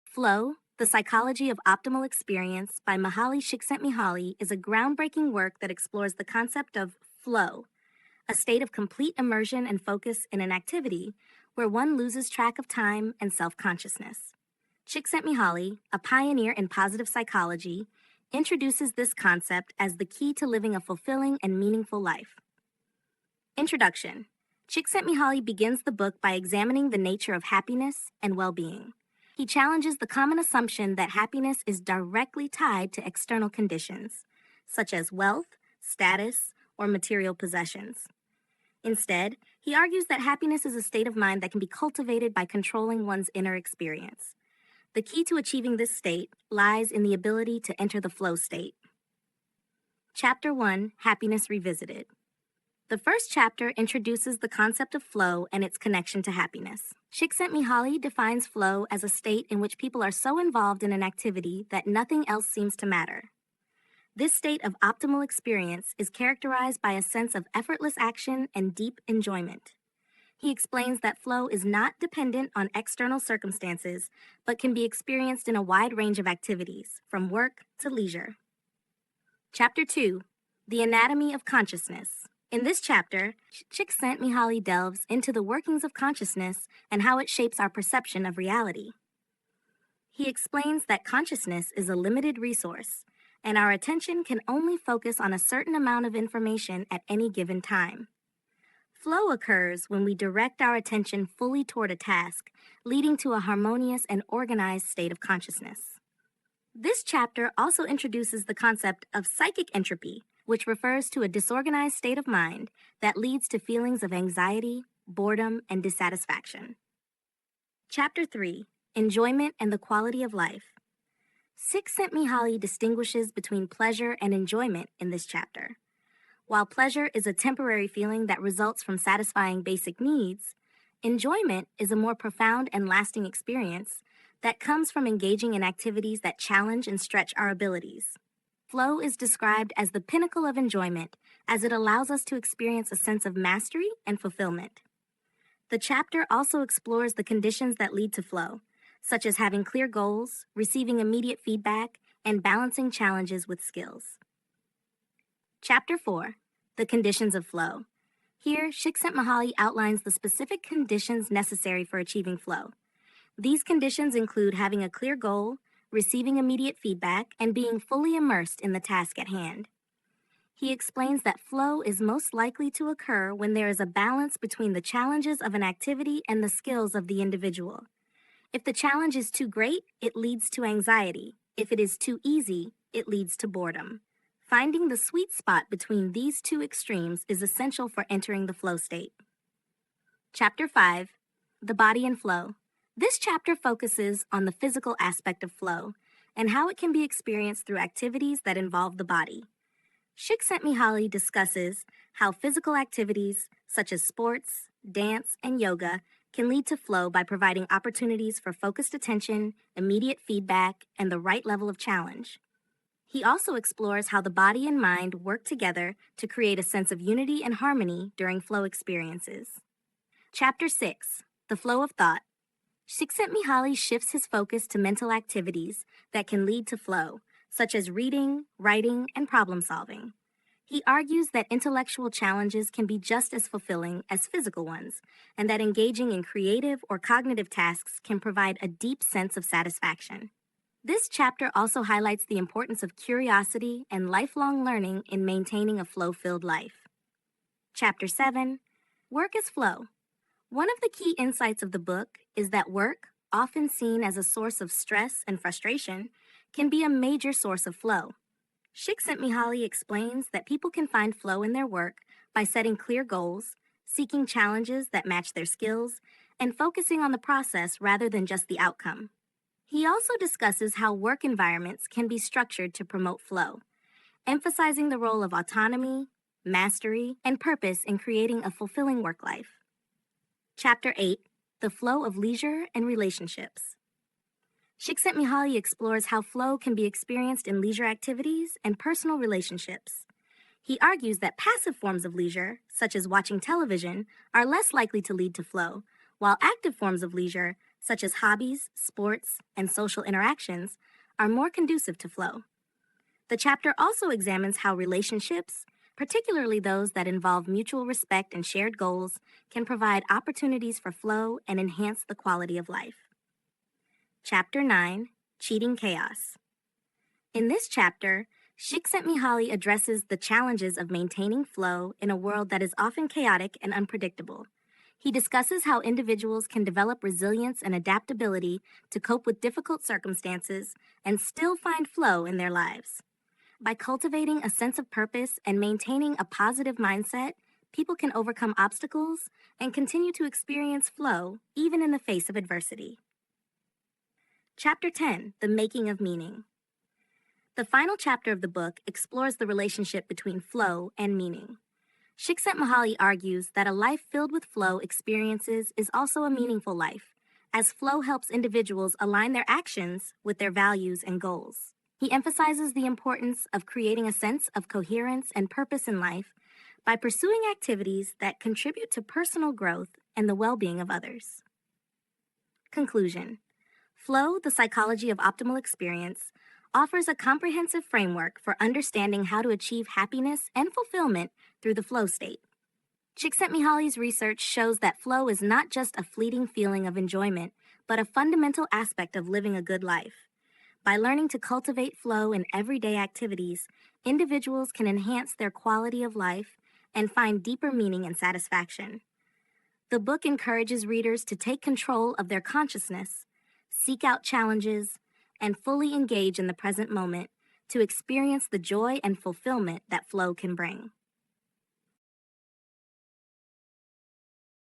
Flow, The Psychology of Optimal Experience by Mihaly Csikszentmihalyi is a groundbreaking work that explores the concept of flow, a state of complete immersion and focus in an activity where one loses track of time and self-consciousness. Csikszentmihalyi, a pioneer in positive psychology, introduces this concept as the key to living a fulfilling and meaningful life. Introduction. Csikszentmihalyi begins the book by examining the nature of happiness and well-being. He challenges the common assumption that happiness is directly tied to external conditions, such as wealth, status, or material possessions. Instead, he argues that happiness is a state of mind that can be cultivated by controlling one's inner experience. The key to achieving this state lies in the ability to enter the flow state. Chapter 1, Happiness Revisited. The first chapter introduces the concept of flow and its connection to happiness. Csikszentmihalyi defines flow as a state in which people are so involved in an activity that nothing else seems to matter. This state of optimal experience is characterized by a sense of effortless action and deep enjoyment. He explains that flow is not dependent on external circumstances, but can be experienced in a wide range of activities, from work to leisure. Chapter 2, The Anatomy of Consciousness. In this chapter, Csikszentmihalyi delves into the workings of consciousness and how it shapes our perception of reality. He explains that consciousness is a limited resource, and our attention can only focus on a certain amount of information at any given time. Flow occurs when we direct our attention fully toward a task, leading to a harmonious and organized state of consciousness. This chapter also introduces the concept of psychic entropy, which refers to a disorganized state of mind that leads to feelings of anxiety, boredom, and dissatisfaction. Chapter 3, Enjoyment and the Quality of Life. Csikszentmihalyi distinguishes between pleasure and enjoyment in this chapter. While pleasure is a temporary feeling that results from satisfying basic needs, enjoyment is a more profound and lasting experience that comes from engaging in activities that challenge and stretch our abilities. Flow is described as the pinnacle of enjoyment, as it allows us to experience a sense of mastery and fulfillment. The chapter also explores the conditions that lead to flow, such as having clear goals, receiving immediate feedback, and balancing challenges with skills. Chapter 4, The Conditions of Flow. Here, Csikszentmihalyi outlines the specific conditions necessary for achieving flow. These conditions include having a clear goal, receiving immediate feedback, and being fully immersed in the task at hand. He explains that flow is most likely to occur when there is a balance between the challenges of an activity and the skills of the individual. If the challenge is too great, it leads to anxiety. If it is too easy, it leads to boredom. Finding the sweet spot between these two extremes is essential for entering the flow state. Chapter 5, The Body and Flow. This chapter focuses on the physical aspect of flow and how it can be experienced through activities that involve the body. Csikszentmihalyi discusses how physical activities such as sports, dance, and yoga can lead to flow by providing opportunities for focused attention, immediate feedback, and the right level of challenge. He also explores how the body and mind work together to create a sense of unity and harmony during flow experiences. Chapter 6, The Flow of Thought. Csikszentmihalyi shifts his focus to mental activities that can lead to flow, such as reading, writing, and problem solving. He argues that intellectual challenges can be just as fulfilling as physical ones, and that engaging in creative or cognitive tasks can provide a deep sense of satisfaction. This chapter also highlights the importance of curiosity and lifelong learning in maintaining a flow-filled life. Chapter 7, Work as Flow. One of the key insights of the book is that work, often seen as a source of stress and frustration, can be a major source of flow. Csikszentmihalyi explains that people can find flow in their work by setting clear goals, seeking challenges that match their skills, and focusing on the process rather than just the outcome. He also discusses how work environments can be structured to promote flow, emphasizing the role of autonomy, mastery, and purpose in creating a fulfilling work life. Chapter 8, The Flow of Leisure and Relationships. Csikszentmihalyi explores how flow can be experienced in leisure activities and personal relationships. He argues that passive forms of leisure, such as watching television, are less likely to lead to flow, while active forms of leisure, such as hobbies, sports, and social interactions, are more conducive to flow. The chapter also examines how relationships, particularly those that involve mutual respect and shared goals, can provide opportunities for flow and enhance the quality of life. Chapter 9, Cheating Chaos. In this chapter, Csikszentmihalyi addresses the challenges of maintaining flow in a world that is often chaotic and unpredictable. He discusses how individuals can develop resilience and adaptability to cope with difficult circumstances and still find flow in their lives. By cultivating a sense of purpose and maintaining a positive mindset, people can overcome obstacles and continue to experience flow even in the face of adversity. Chapter 10, The Making of Meaning. The final chapter of the book explores the relationship between flow and meaning. Csikszentmihalyi argues that a life filled with flow experiences is also a meaningful life, as flow helps individuals align their actions with their values and goals. He emphasizes the importance of creating a sense of coherence and purpose in life by pursuing activities that contribute to personal growth and the well-being of others. Conclusion. Flow, the Psychology of Optimal Experience, offers a comprehensive framework for understanding how to achieve happiness and fulfillment through the flow state. Csikszentmihalyi's research shows that flow is not just a fleeting feeling of enjoyment, but a fundamental aspect of living a good life. By learning to cultivate flow in everyday activities, individuals can enhance their quality of life and find deeper meaning and satisfaction. The book encourages readers to take control of their consciousness, seek out challenges, and fully engage in the present moment to experience the joy and fulfillment that flow can bring.